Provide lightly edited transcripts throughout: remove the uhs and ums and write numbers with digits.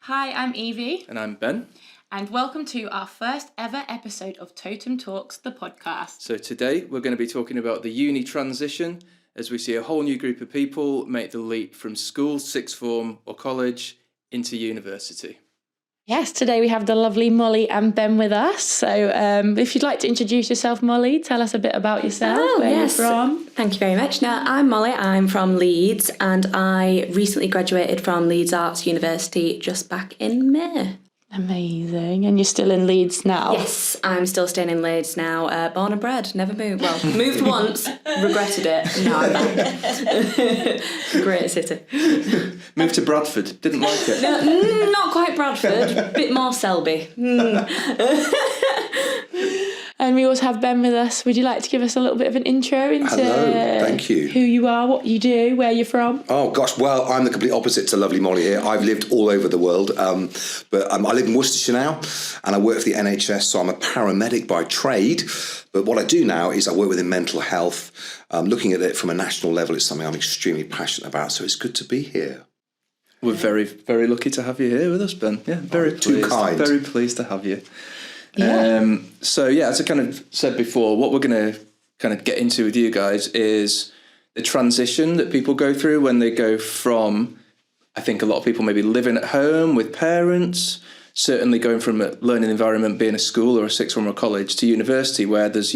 Hi, I'm Evie. And I'm Ben. And welcome to our first ever episode of TOTUM Talks, the podcast. So today we're going to be talking about the uni transition as we see a whole new group of people make the leap from school, sixth form or college into university. Yes, today we have the lovely Molly and Ben with us. So if you'd like to introduce yourself, Molly, tell us a bit about yourself, where you're from. Thank you very much. Now, I'm Molly, I'm from Leeds, and I recently graduated from Leeds Arts University just back in May. Amazing. And you're still in Leeds now? Yes, I'm still staying in Leeds now. Born and bred, never moved. Well, moved once, regretted it, now I'm back. Great city. Moved to Bradford, didn't like it? No, not quite Bradford, bit more Selby. And we also have Ben with us. Would you like to give us a little bit of an intro into Hello, thank you. Who you are, what you do, where you're from? Oh gosh, well, I'm the complete opposite to lovely Molly here. I've lived all over the world, but I live in Worcestershire now, and I work for the NHS, so I'm a paramedic by trade. But what I do now is I work within mental health. Looking at it from a national level is something I'm extremely passionate about, so it's good to be here. We're very, very lucky to have you here with us, Ben. Yeah, very pleased. Too kind. Very pleased to have you. Yeah. As I kind of said before, what we're going to kind of get into with you guys is the transition that people go through when they go from, I think a lot of people maybe living at home with parents, certainly going from a learning environment, being a school or a sixth form or college, to university, where there's,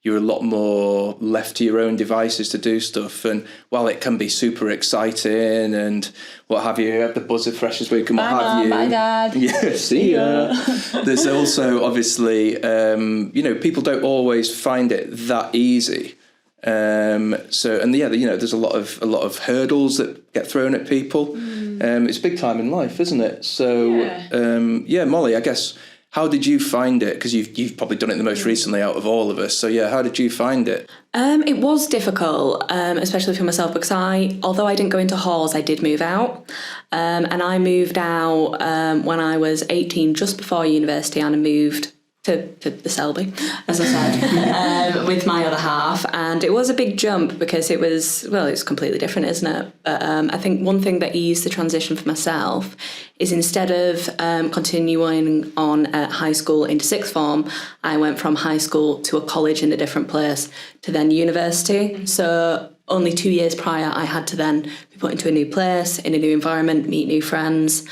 you're a lot more left to your own devices to do stuff. And while it can be super exciting and what have you, have the buzz of freshers week and what have you. Bye, Dad. Yeah, see ya. There's also obviously, people don't always find it that easy. There's a lot of hurdles that get thrown at people. It's big time in life, isn't it? So, Molly, I guess, how did you find it? Because you've probably done it the most recently out of all of us. So, how did you find it? It was difficult, especially for myself, because although I didn't go into halls, I did move out. And I moved out when I was 18, just before university, and I moved to the Selby, as I said, with my other half. And it was a big jump because it's completely different, isn't it? But I think one thing that eased the transition for myself is instead of continuing on at high school into sixth form, I went from high school to a college in a different place to then university. Mm-hmm. So only 2 years prior, I had to then be put into a new place, in a new environment, meet new friends,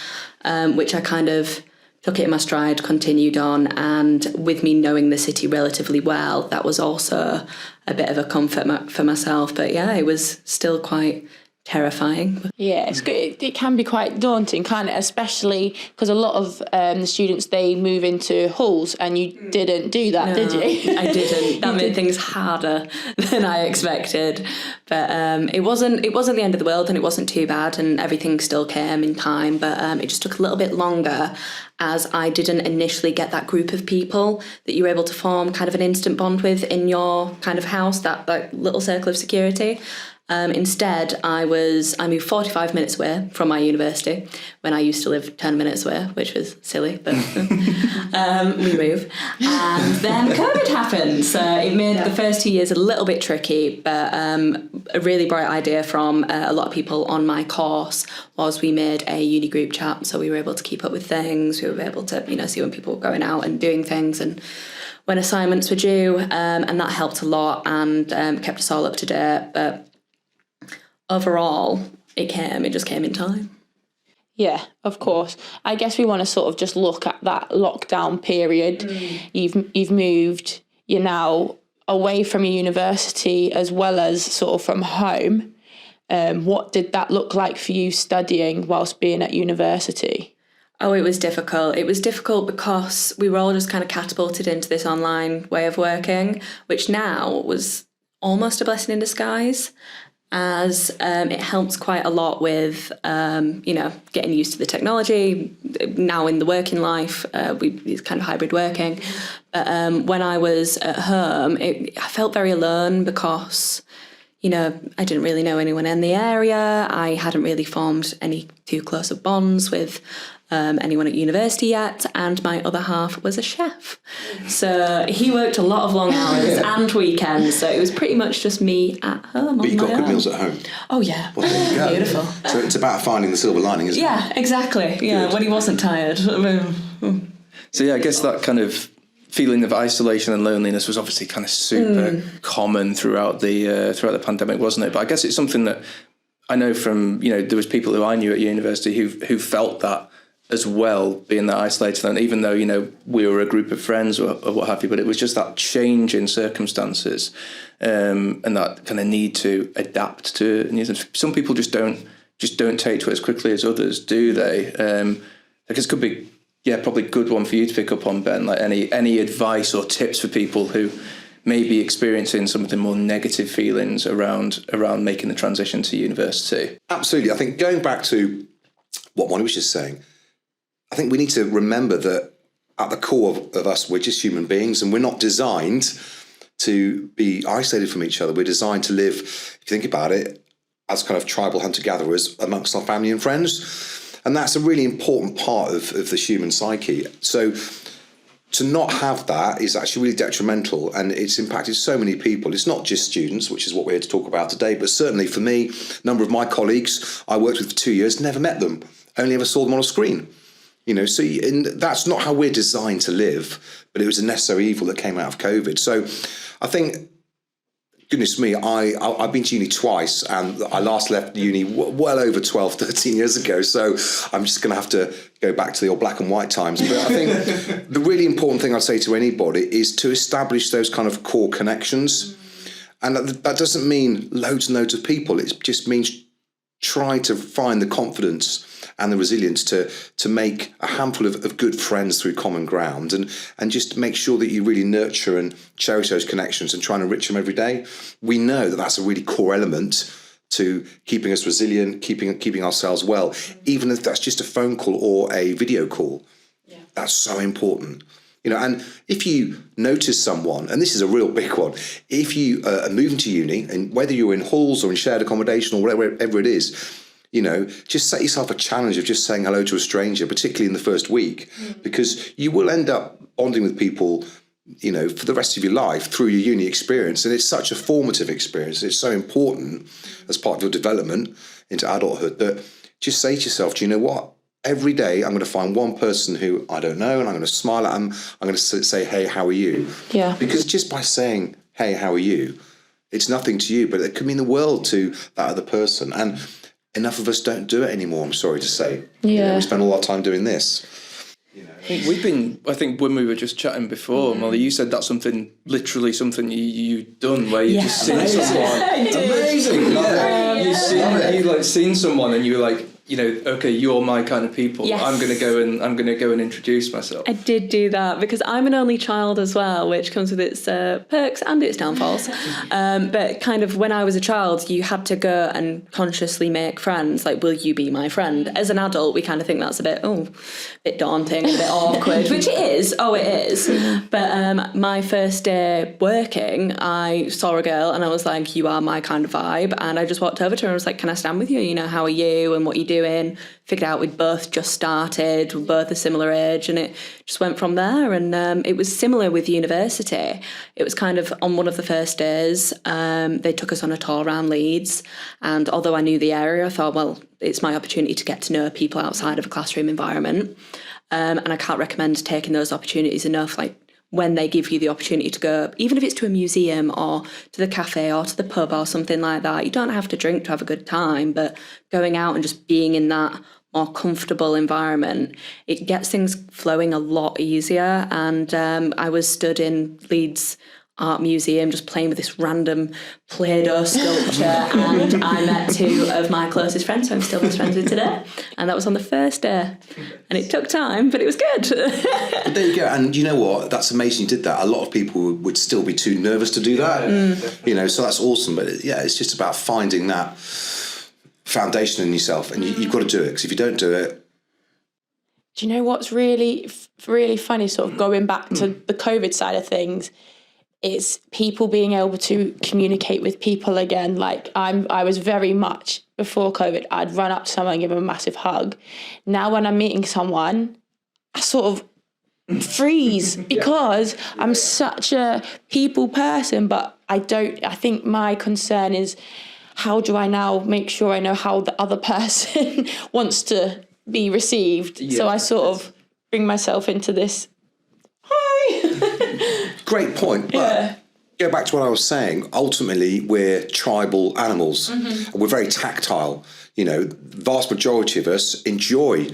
which I kind of took it in my stride, continued on, and with me knowing the city relatively well, that was also a bit of a comfort for myself. But it was still quite terrifying. Yeah, it's good. It can be quite daunting, can't it? Especially because a lot of the students, they move into halls, and you didn't do that, did you? I didn't. That made things harder than I expected. But it wasn't the end of the world, and it wasn't too bad, and everything still came in time. But it just took a little bit longer, as I didn't initially get that group of people that you were able to form kind of an instant bond with in your kind of house, that little circle of security. Instead, I moved 45 minutes away from my university when I used to live 10 minutes away, which was silly, but we moved. And then COVID happened, so it made the first 2 years a little bit tricky, but a really bright idea from a lot of people on my course was we made a uni group chat, so we were able to keep up with things, we were able to see when people were going out and doing things and when assignments were due, and that helped a lot and kept us all up to date. But overall, it just came in time. Yeah, of course. I guess we want to sort of just look at that lockdown period. You've moved, you're now away from your university as well as sort of from home. What did that look like for you studying whilst being at university? Oh, it was difficult. It was difficult because we were all just kind of catapulted into this online way of working, which now was almost a blessing in disguise, as it helps quite a lot with, getting used to the technology. Now in the working life, it's kind of hybrid working. But when I was at home, I felt very alone because, I didn't really know anyone in the area. I hadn't really formed any too close of bonds with anyone at university yet, and my other half was a chef. So he worked a lot of long hours and weekends, so it was pretty much just me at home. But you got good meals at home. Oh yeah, well, there you go. Beautiful. So it's about finding the silver lining, isn't it? Yeah, exactly. Yeah, when he wasn't tired. So yeah, I guess that kind of feeling of isolation and loneliness was obviously kind of super common throughout the pandemic, wasn't it? But I guess it's something that I know from, there was people who I knew at university who felt that as well, being that isolated, and even though, we were a group of friends or what have you, but it was just that change in circumstances and that kind of need to adapt to new things. Some people just don't take to it as quickly as others, do they? Because it could be, probably a good one for you to pick up on, Ben, like any advice or tips for people who may be experiencing some of the more negative feelings around making the transition to university. Absolutely. I think going back to what Molly was just saying, I think we need to remember that at the core of us, we're just human beings, and we're not designed to be isolated from each other. We're designed to live, if you think about it, as kind of tribal hunter-gatherers amongst our family and friends. And that's a really important part of the human psyche. So to not have that is actually really detrimental, and it's impacted so many people. It's not just students, which is what we're here to talk about today, but certainly for me, a number of my colleagues I worked with for 2 years, never met them, only ever saw them on a screen. So and that's not how we're designed to live, but it was a necessary evil that came out of COVID. So I think, goodness me, I've been to uni twice, and I last left uni well over 12, 13 years ago. So I'm just going to have to go back to the old black and white times. But I think the really important thing I'd say to anybody is to establish those kind of core connections. And that doesn't mean loads and loads of people. It just means try to find the confidence and the resilience to make a handful of good friends through common ground, and just make sure that you really nurture and cherish those connections and try and enrich them every day. We know that that's a really core element to keeping us resilient, keeping ourselves well, even if that's just a phone call or a video call. Yeah. That's so important. And if you notice someone, and this is a real big one, if you are moving to uni, and whether you're in halls or in shared accommodation or whatever it is, just set yourself a challenge of just saying hello to a stranger, particularly in the first week, because you will end up bonding with people, for the rest of your life through your uni experience. And it's such a formative experience. It's so important as part of your development into adulthood that just say to yourself, do you know what? Every day I'm going to find one person who I don't know, and I'm going to smile at them. I'm going to say, hey, how are you? Yeah. Because just by saying, hey, how are you? It's nothing to you, but it could mean the world to that other person. And enough of us don't do it anymore, I'm sorry to say. We spend a lot of time doing this. I think when we were just chatting before, Molly, you said that's literally something you've done, where you just seen someone. Amazing. You seen someone and you were like, okay, you're my kind of people. Yes. I'm going to go and introduce myself. I did do that because I'm an only child as well, which comes with its perks and its downfalls. But kind of when I was a child, you had to go and consciously make friends. Like, will you be my friend? As an adult, we kind of think that's a bit daunting, a bit awkward, which it is. Oh, it is. But my first day working, I saw a girl and I was like, you are my kind of vibe. And I just walked over to her and was like, can I stand with you? How are you and what you do? Figured out we'd both just started, we're both a similar age, and it just went from there. And it was similar with university. It was kind of on one of the first days, they took us on a tour around Leeds, and although I knew the area, I thought, well, it's my opportunity to get to know people outside of a classroom environment, and I can't recommend taking those opportunities enough. Like, when they give you the opportunity to go, even if it's to a museum or to the cafe or to the pub or something like that, you don't have to drink to have a good time, but going out and just being in that more comfortable environment, it gets things flowing a lot easier. And I was stood in Leeds Art Museum just playing with this random Play-Doh sculpture, and I met two of my closest friends who I'm still best friends with today, and that was on the first day, and it took time, but it was good. But there you go. And you know what, that's amazing you did that. A lot of people would still be too nervous to do that, so that's awesome. But it's just about finding that foundation in yourself, and you've got to do it, because if you don't do it. Do you know what's really funny, sort of going back to the COVID side of things, it's people being able to communicate with people again. Like I was very much, before COVID, I'd run up to someone and give them a massive hug. Now when I'm meeting someone, I sort of freeze because I'm such a people person, but I think my concern is, how do I now make sure I know how the other person wants to be received? Yeah. So I sort of bring myself into this, hi. Great point. But go back to what I was saying. Ultimately, we're tribal animals. Mm-hmm. We're very tactile. The vast majority of us enjoy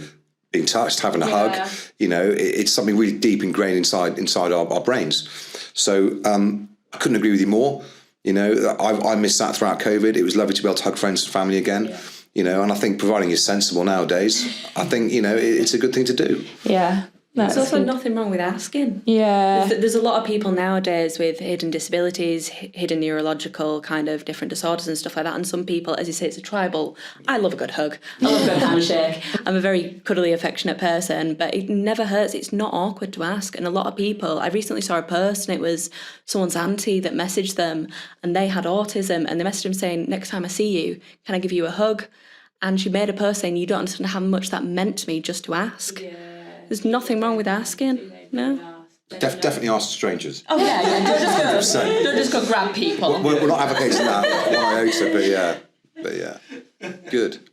being touched, having a hug. It's something really deep ingrained inside our brains. So I couldn't agree with you more. I missed that throughout COVID. It was lovely to be able to hug friends and family again. And I think providing you're sensible nowadays, I think, it's a good thing to do. Yeah. There's also nothing wrong with asking. Yeah. There's a lot of people nowadays with hidden disabilities, hidden neurological kind of different disorders and stuff like that. And some people, as you say, it's a tribal. I love a good hug. I love a good handshake. I'm a very cuddly, affectionate person, but it never hurts. It's not awkward to ask. And a lot of people, I recently saw a post and it was someone's auntie that messaged them and they had autism and they messaged them saying, next time I see you, can I give you a hug? And she made a post saying, you don't understand how much that meant to me just to ask. Yeah. There's nothing wrong with asking, no? Definitely ask strangers. Oh, yeah. Don't just go grab people. We're not advocating that, one iota, but yeah. Good.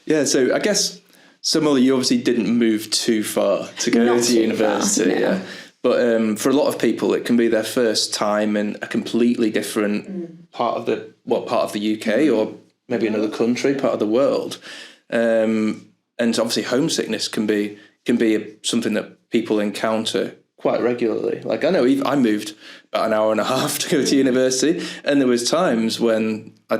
Yeah, so I guess, so Molly, you obviously didn't move too far to go to university. No. Yeah. But for a lot of people, it can be their first time in a completely different part of the UK or maybe another country, part of the world. And obviously homesickness can be something that people encounter quite regularly. Like I know I moved about an hour and a half to go to university, and there was times when I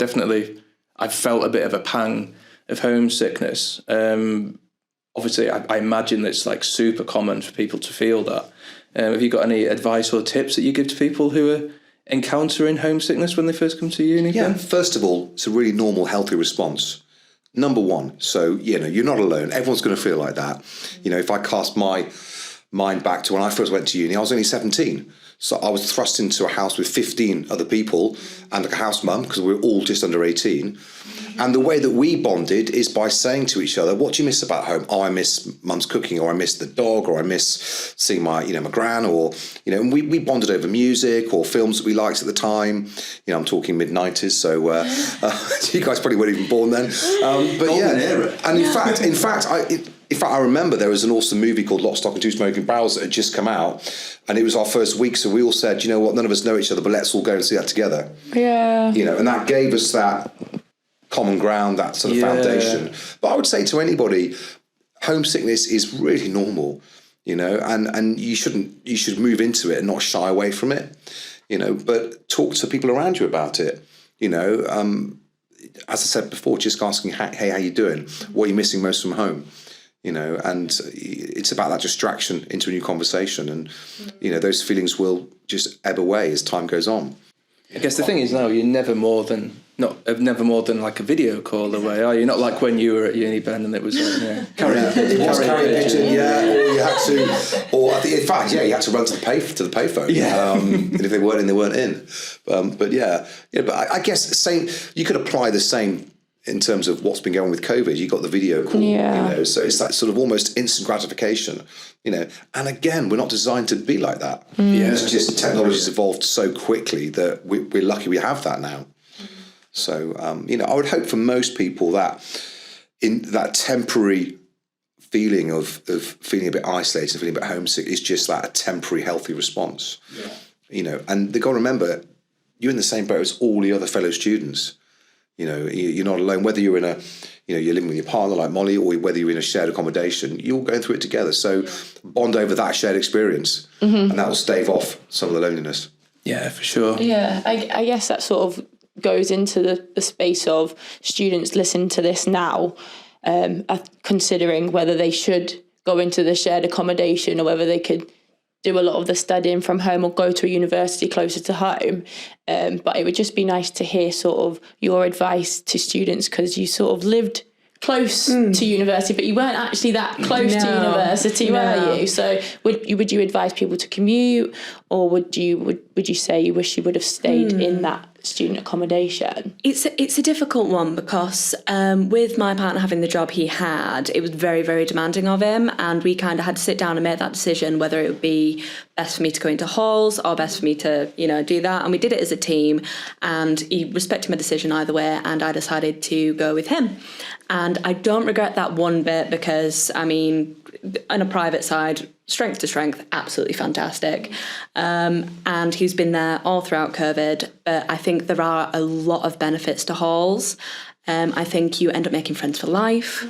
felt a bit of a pang of homesickness. Obviously, I imagine it's like super common for people to feel that. Have you got any advice or tips that you give to people who are encountering homesickness when they first come to uni? Yeah, first of all, it's a really normal, healthy response. Number one, so, you're not alone. Everyone's going to feel like that. If I cast my mind back to when I first went to uni, I was only 17. So I was thrust into a house with 15 other people and a house mum because we were all just under 18. And the way that we bonded is by saying to each other, what do you miss about home? Oh, I miss mum's cooking, or I miss the dog, or I miss seeing my gran, or, and we bonded over music or films that we liked at the time. I'm talking mid-90s, so you guys probably weren't even born then. But yeah, and in fact, I remember there was an awesome movie called Lock, Stock and Two Smoking Barrels that had just come out, and it was our first week, so we all said, you know what, none of us know each other, but let's all go and see that together. Yeah. And that gave us that common ground, that sort of foundation. But I would say to anybody, homesickness is really normal, and you should move into it and not shy away from it, but talk to people around you about it, as I said before, just asking, hey, how you doing? What are you missing most from home? And it's about that distraction into a new conversation, and those feelings will just ebb away as time goes on. I guess the thing is now you're never more than like a video call away, are you? Not like when you were at uni, Ben, and it was carry a pigeon, or you had to, or in fact, you had to run to the payphone. Yeah. And if they weren't in, they weren't in. But I guess the same. You could apply the same in terms of what's been going on with COVID. You got the video call, so it's that sort of almost instant gratification, and again, we're not designed to be like that. It's just technology's evolved so quickly that we're lucky we have that now. So, I would hope for most people that in that temporary feeling of feeling a bit isolated, feeling a bit homesick is just that a temporary healthy response. And they've got to remember, you're in the same boat as all the other fellow students. You're not alone, whether you're in you're living with your partner like Molly, or whether you're in a shared accommodation, you're all going through it together. So bond over that shared experience, and that will stave off some of the loneliness. Yeah, for sure. Yeah, I guess that sort of goes into the space of students listening to this now, considering whether they should go into the shared accommodation or whether they could do a lot of the studying from home or go to a university closer to home. But it would just be nice to hear sort of your advice to students, because you sort of lived close to university, but you weren't actually that close to university, were you? So would you advise people to commute, or would you say you wish you would have stayed in that student accommodation? It's a difficult one because with my partner having the job he had, it was very, very demanding of him, and we kind of had to sit down and make that decision whether it would be best for me to go into halls or best for me to, do that. And we did it as a team, and he respected my decision either way, and I decided to go with him. And I don't regret that one bit because, on a private side, strength to strength, absolutely fantastic. And he's been there all throughout COVID. But I think there are a lot of benefits to halls. I think you end up making friends for life.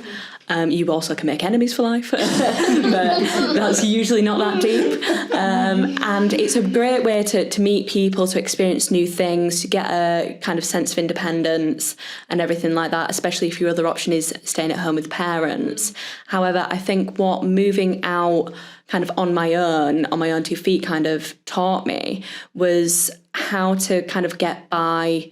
You also can make enemies for life, but that's usually not that deep. And it's a great way to meet people, to experience new things, to get a kind of sense of independence and everything like that, especially if your other option is staying at home with parents. However, I think what moving out kind of on my own 2 feet kind of taught me was how to kind of get by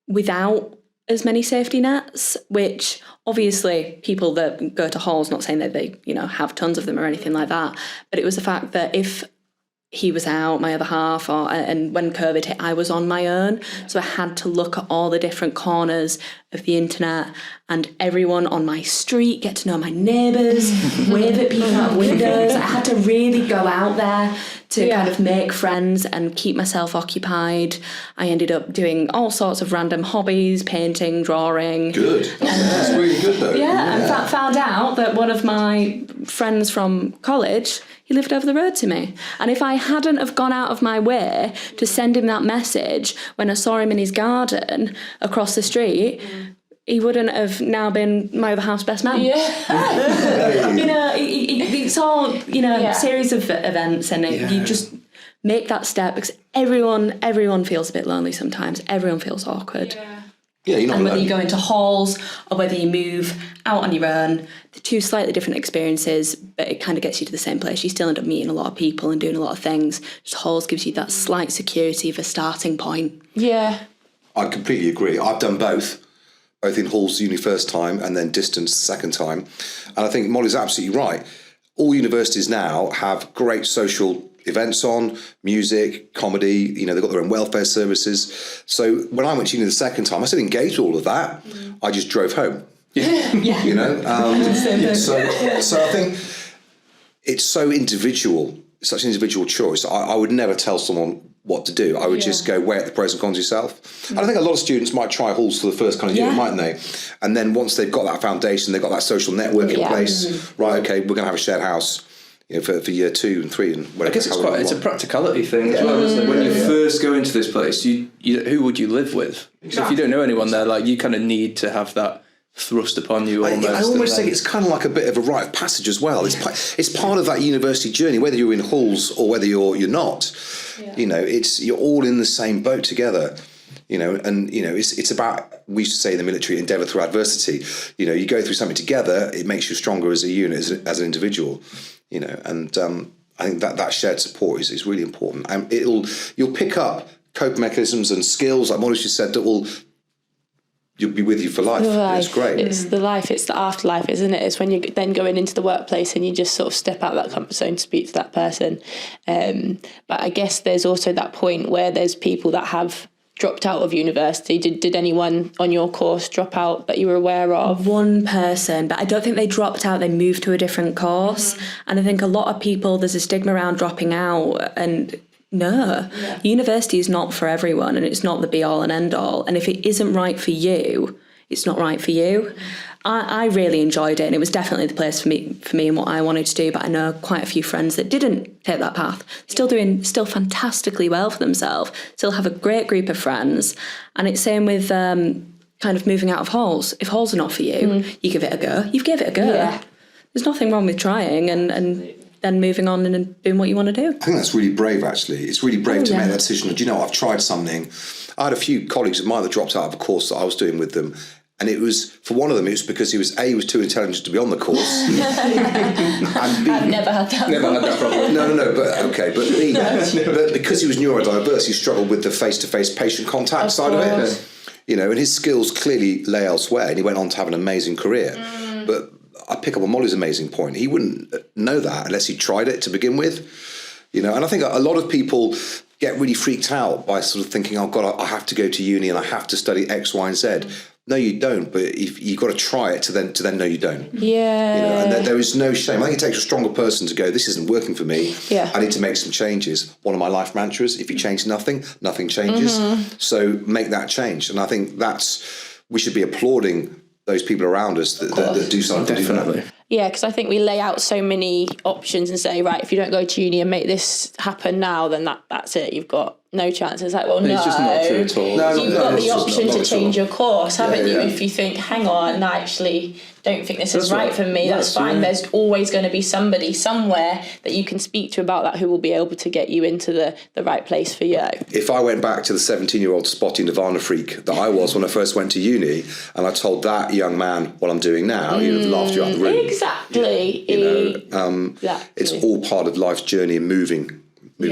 without as many safety nets, which obviously people that go to halls, not saying that they, have tons of them or anything like that, but it was the fact that if he was out, my other half, and when COVID hit, I was on my own. So I had to look at all the different corners of the internet and everyone on my street, get to know my neighbours, wave at people out windows. I had to really go out there to kind of make friends and keep myself occupied. I ended up doing all sorts of random hobbies, painting, drawing. Good. That's really good though. Yeah, and found out that one of my friends from college, he lived over the road to me. And if I hadn't have gone out of my way to send him that message when I saw him in his garden across the street, he wouldn't have now been my other half's best man. It's all, series of events, and you just make that step because everyone feels a bit lonely sometimes. Everyone feels awkward. Yeah, you're not and whether alone. you go into halls or whether you move out on your own, they're two slightly different experiences, but it kind of gets you to the same place. You still end up meeting a lot of people and doing a lot of things. Just halls gives you that slight security of a starting point. Yeah. I completely agree. I've done both in halls uni first time and then distance second time. And I think Molly's absolutely right. All universities now have great social events on, music, comedy, they've got their own welfare services. So when I went to uni the second time, I still engaged with all of that. I just drove home. So I think it's so individual, such an individual choice. I would never tell someone what to do. I would just go weigh up the pros and cons yourself. And I think a lot of students might try halls for the first kind of year, mightn't they? And then once they've got that foundation, they've got that social network in place, right, okay, we're going to have a shared house. For year 2 and 3 and whatever. I guess it's a practicality thing as well, isn't it? When you first go into this place, you who would you live with? So if you don't know anyone there, you kind of need to have that thrust upon you almost. I almost think it's kind of like a bit of a rite of passage as well. It's part of that university journey, whether you're in halls or whether you're not. You're all in the same boat together. It's about, we used to say in the military, endeavour through adversity. You go through something together, it makes you stronger as a unit, as an individual. And I think that shared support is really important. And you'll pick up coping mechanisms and skills, like Molly just said, you'll be with you for life. It's great. It's the life, it's the afterlife, isn't it? It's when you're then going into the workplace and you just sort of step out of that comfort zone to speak to that person. But I guess there's also that point where there's people that have dropped out of university. Did anyone on your course drop out that you were aware of? One person, but I don't think they dropped out, they moved to a different course. And I think a lot of people, there's a stigma around dropping out, and university is not for everyone, and it's not the be all and end all. And if it isn't right for you, it's not right for you. I really enjoyed it, and it was definitely the place for me and what I wanted to do. But I know quite a few friends that didn't take that path, still fantastically well for themselves, still have a great group of friends. And it's same with kind of moving out of halls. If halls are not for you, you give it a go. You've gave it a go. Yeah. There's nothing wrong with trying and then moving on and doing what you want to do. I think that's really brave, actually. It's really brave to make that decision. Do you know, I've tried something. I had a few colleagues of mine that dropped out of a course that I was doing with them. And it was, for one of them, it was because he was too intelligent to be on the course. And B, I've never had that problem. No, but B, but because he was neurodiverse, he struggled with the face-to-face patient contact side of it. you know, and his skills clearly lay elsewhere, and he went on to have an amazing career. But I pick up on Molly's amazing point. He wouldn't know that unless he tried it to begin with, you know. And I think a lot of people get really freaked out by sort of thinking, oh God, I have to go to uni and I have to study X, Y, and Z. No, you don't. But if you've got to try it to then know you don't. Yeah. You know, and there is no shame. I think it takes a stronger person to go, this isn't working for me. Yeah. I need to make some changes. One of my life mantras, if you change nothing, nothing changes. So make that change. And I think we should be applauding those people around us that do something. Definitely. Yeah, because I think we lay out so many options and say, right, if you don't go to uni and make this happen now, then that's it. You've got no chance. It's like, well, no. It's just not true at all. No, You've got it's the just option not to at change all. your course, haven't you? Yeah. If you think, hang on, I actually don't think this is That's right right. for me, that's fine. Yeah. There's always going to be somebody somewhere that you can speak to about that who will be able to get you into the right place for you. If I went back to the 17-year-old spotty Nirvana freak that I was when I first went to uni, and I told that young man what I'm doing now, he'd have laughed you out the room. Exactly. You know, Exactly. it's all part of life's journey and moving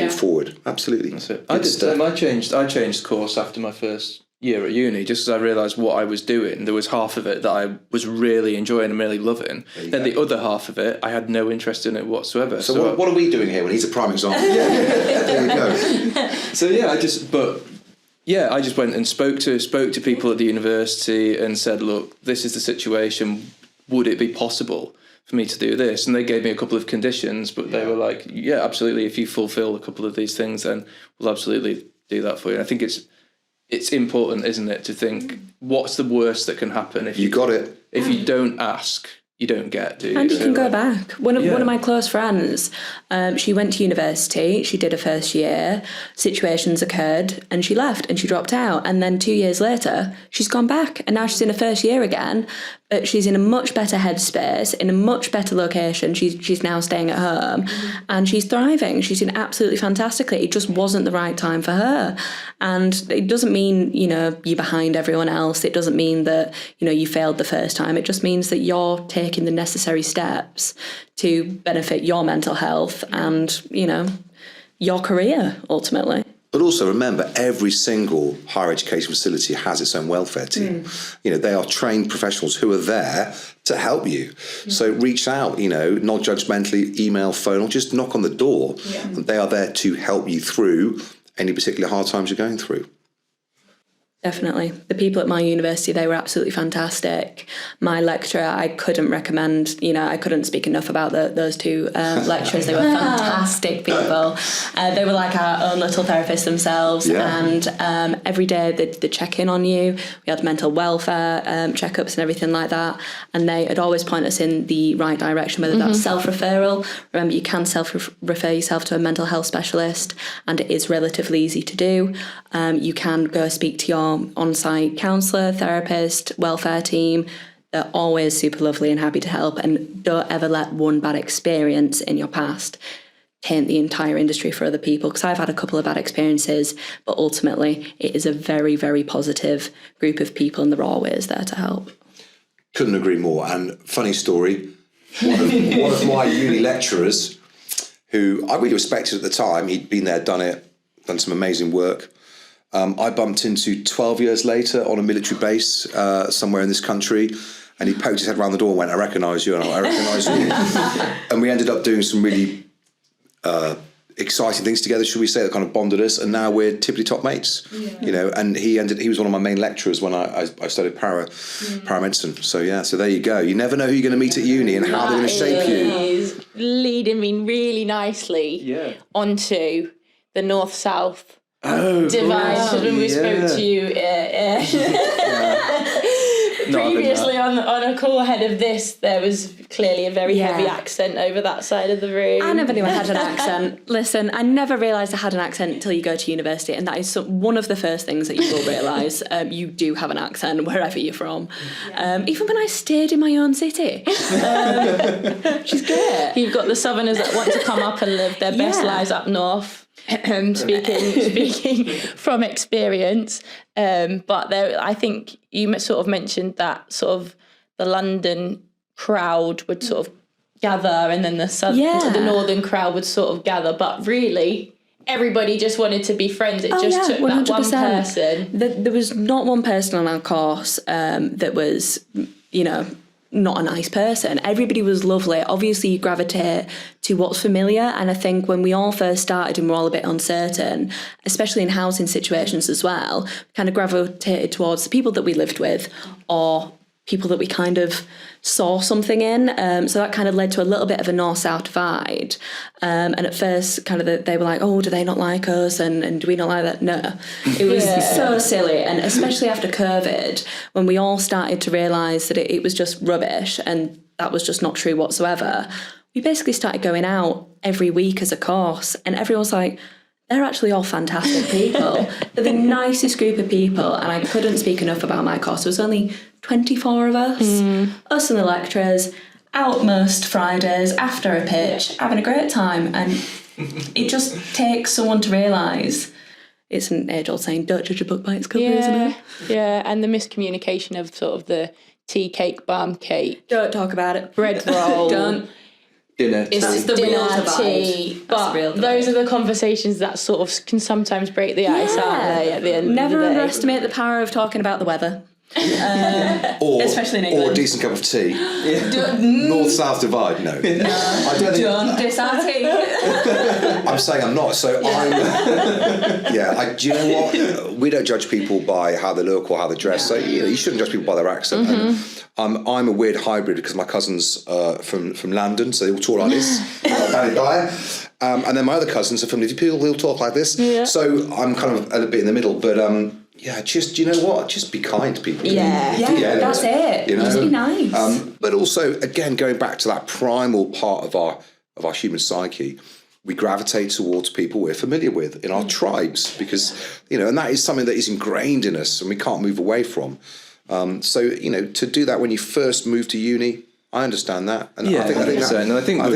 forward. Absolutely. That's it. I changed course after my first year at uni, just as I realised what I was doing. There was half of it that I was really enjoying and really loving. Then the other half of it, I had no interest in it whatsoever. So what are we doing here when he's a prime example? There you go. So I just went and spoke to people at the university and said, look, this is the situation. Would it be possible for me to do this? And they gave me a couple of conditions, but they were like, yeah, absolutely. If you fulfill a couple of these things, then we'll absolutely do that for you. And I think it's important, isn't it, to think what's the worst that can happen if You got it. if you don't ask, you don't get, do you? And you So, can go like, back. One of my close friends, she went to university, she did her first year, situations occurred, and she left and she dropped out. And then 2 years later, she's gone back and now she's in her first year again, but she's in a much better headspace, in a much better location. She's now staying at home and she's thriving. She's doing absolutely fantastically. It just wasn't the right time for her. And it doesn't mean, you're behind everyone else. It doesn't mean that, you failed the first time. It just means that you're taking the necessary steps to benefit your mental health and, your career ultimately. But also remember, every single higher education facility has its own welfare team. They are trained professionals who are there to help you. So reach out, not judgmentally, email, phone, or just knock on the door. And they are there to help you through any particular hard times you're going through. Definitely. The people at my university, they were absolutely fantastic. My lecturer, I couldn't recommend, I couldn't speak enough about those two lecturers. They were fantastic people. They were like our own little therapists themselves. Yeah. And every day they'd check in on you. We had mental welfare checkups and everything like that. And they'd always point us in the right direction, whether that's self-referral. Remember, you can self-refer yourself to a mental health specialist, and it is relatively easy to do. You can go speak to your on-site counsellor, therapist, welfare team. They're always super lovely and happy to help. And don't ever let one bad experience in your past taint the entire industry for other people, because I've had a couple of bad experiences, but ultimately it is a very, very positive group of people and they're always there to help. Couldn't agree more. And funny story, one of my uni lecturers, who I really respected at the time, he'd been there, done some amazing work. I bumped into 12 years later on a military base somewhere in this country, and he poked his head around the door and went, I recognise you, and I recognise you. And we ended up doing some really exciting things together, should we say, that kind of bonded us, and now we're tippity-top mates. And he was one of my main lecturers when I studied paramedicine. So there you go. You never know who you're going to meet at uni and how they're going to shape you. Is leading me really nicely onto the north-south divide, when we spoke to you previously on a call ahead of this. There was clearly a very heavy accent over that side of the room. I never knew I had an accent. Listen, I never realised I had an accent until you go to university, and that is one of the first things that you will realise. You do have an accent wherever you're from. Even when I stayed in my own city. She's great. You've got the southerners that want to come up and live their best lives up north. Speaking from experience, but I think you sort of mentioned that sort of the London crowd would sort of gather, and then the northern crowd would sort of gather. But really, everybody just wanted to be friends. It just took 100%. That one person. There was not one person on our course that was, not a nice person. Everybody was lovely. Obviously, you gravitate to what's familiar. And I think when we all first started and we're all a bit uncertain, especially in housing situations as well, we kind of gravitated towards the people that we lived with or people that we kind of saw something in. So that kind of led to a little bit of a north-south divide. And at first, kind of they were like, oh, do they not like us? And do we not like that? No. It was so silly. And especially after COVID, when we all started to realise that it was just rubbish and that was just not true whatsoever, we basically started going out every week as a course. And everyone's like, they're actually all fantastic people. They're the nicest group of people. And I couldn't speak enough about my course. There was only 24 of us and the lecturers, out most Fridays after a pitch, having a great time. And it just takes someone to realise, it's an age-old saying, don't judge a book by its cover, isn't it? Yeah, and the miscommunication of sort of the tea cake, balm cake. Don't talk about it. Bread roll. Dinner. It's the dinner, real divide. tea. But those are the conversations that sort of can sometimes break the ice, aren't they, at the end Never of the day? underestimate the power of talking about the weather. Especially in England. Or a decent cup of tea. North-south divide, no. I don't think, Don't diss our tea. I'm saying I'm not. So do you know what? We don't judge people by how they look or how they dress. So you shouldn't judge people by their accent. And, I'm a weird hybrid because my cousin's from London, so they all talk like this. And then my other cousins are from Liverpool. They'll talk like this. Yeah. So I'm kind of a bit in the middle, but. Just, you know what? Just be kind to people. Yeah, that's it. Just be nice. But also, again, going back to that primal part of our human psyche, we gravitate towards people we're familiar with in our tribes because, and that is something that is ingrained in us and we can't move away from. So, to do that when you first move to uni, I understand that. And I think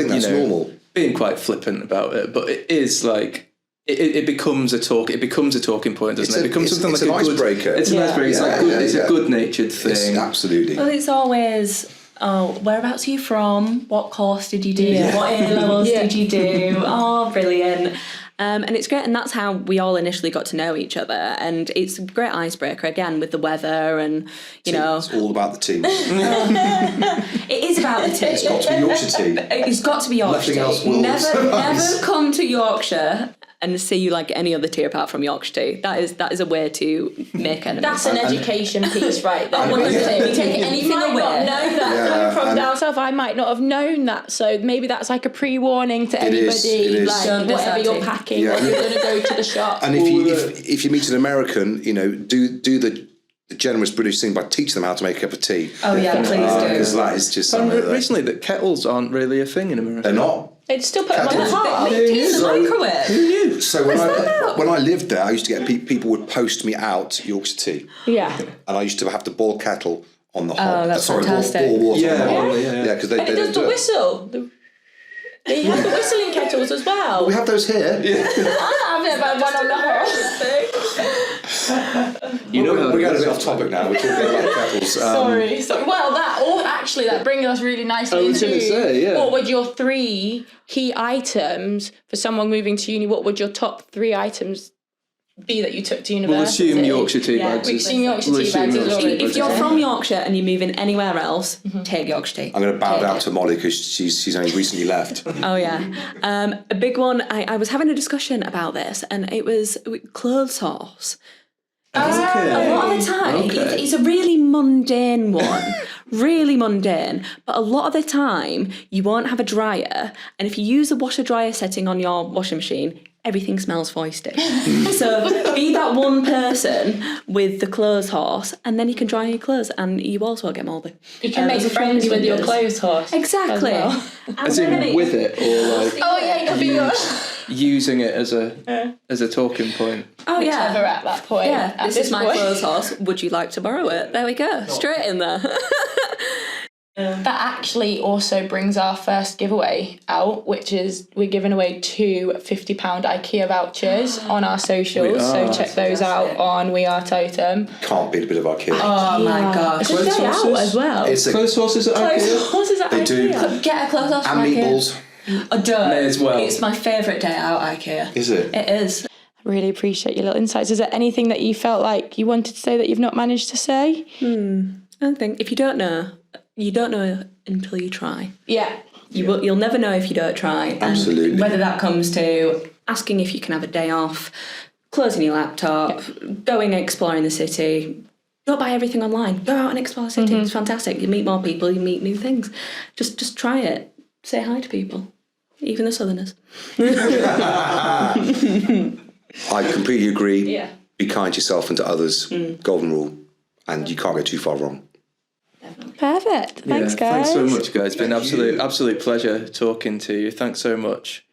that's normal. Being quite flippant about it, but it is like... It becomes a talk. It becomes a talking point, doesn't it? It becomes something like an icebreaker. It's an icebreaker. It's a good-natured thing. Absolutely. Well, it's always, whereabouts are you from? What course did you do? Yeah. What A-levels did you do? Oh, brilliant. And it's great, and that's how we all initially got to know each other. And it's a great icebreaker, again, with the weather and, It's all about the team. It is about the team. It's got to be Yorkshire tea. It's got to be Yorkshire tea. Never come to Yorkshire and see you like any other tea apart from Yorkshire tea. That is a way to make enemies. That's an education piece right there. We take anything away. Know that coming from down south, I might not have known that. So maybe that's like a pre-warning to anybody, like whatever you're packing when you're going to go to the shop. And if you meet an American, do the generous British thing by teaching them how to make a cup of tea. Oh yeah, please do. Because that is just something recently that kettles aren't really a thing in America. They're not. They'd still put them on the heart. Use the microwave. Who knew? So when I lived there, I used to get people would post me out Yorkshire tea. Yeah. And I used to have to boil kettle on the hot. Oh, that's fantastic. Boil water on the hot. Yeah, because they does the whistle. They have the whistling kettles as well. We have those here. I've never had one on the hot thing. We're going a bit off topic now. We're talking about kettles. Sorry. Well, that brings us really nicely into what would your 3 key items for someone moving to uni? What would your top 3 items be that you took to university? We'll assume Yorkshire tea bags. We assume Yorkshire tea bags. If you're from Yorkshire and you're moving anywhere else, take Yorkshire tea. I'm going to bow down to Molly because she's only recently left. Oh yeah, a big one. I was having a discussion about this, and it was clothes horse. A lot of the time, it's a really mundane one. Really mundane. But a lot of the time, you won't have a dryer. And if you use a washer-dryer setting on your washing machine, everything smells foisty. So be that one person with the clothes horse, and then you can dry your clothes, and you also won't get mouldy. You can make friends with your clothes horse. Exactly. As in with it, or like... Oh yeah, you can be using it as a talking point. Oh yeah. Whichever at that point. Yeah, this is my clothes horse. Would you like to borrow it? There we go. Straight in there. That actually also brings our first giveaway out, which is we're giving away 2 £50 IKEA vouchers on our socials. So check those out on We Are Totum. Can't beat a bit of IKEA. Oh my gosh. It's a day out as well. Clothes horses at IKEA? Clothes horses at They IKEA. do. Get a clothes horse And from IKEA. meatballs. I don't. May as well. It's my favourite day out, IKEA. Is it? It is. Really appreciate your little insights. Is there anything that you felt like you wanted to say that you've not managed to say? I don't think. If you don't know, you don't know until you try. Yeah. You'll never know if you don't try. Absolutely. And whether that comes to asking if you can have a day off, closing your laptop, going exploring the city. Don't buy everything online. Go out and explore the city. It's fantastic. You meet more people. You meet new things. Just try it. Say hi to people, even the Southerners. I completely agree. Yeah. Be kind to yourself and to others. Golden rule. And you can't go too far wrong. Perfect. Thanks, guys. Thanks so much, guys. It's been absolute pleasure talking to you. Thanks so much.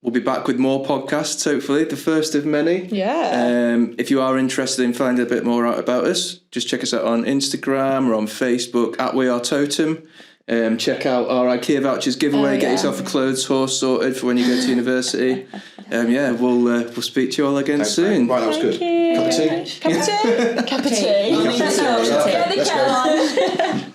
We'll be back with more podcasts, hopefully, the first of many. Yeah. If you are interested in finding a bit more out about us, just check us out on Instagram or on Facebook at We Are Totum. Check out our IKEA vouchers giveaway. Get yourself a clothes horse sorted for when you go to university. We'll speak to you all again soon. Right, that was good. Cup of tea. Cup of tea. Cup of tea. Cup of tea. Get the kettle on.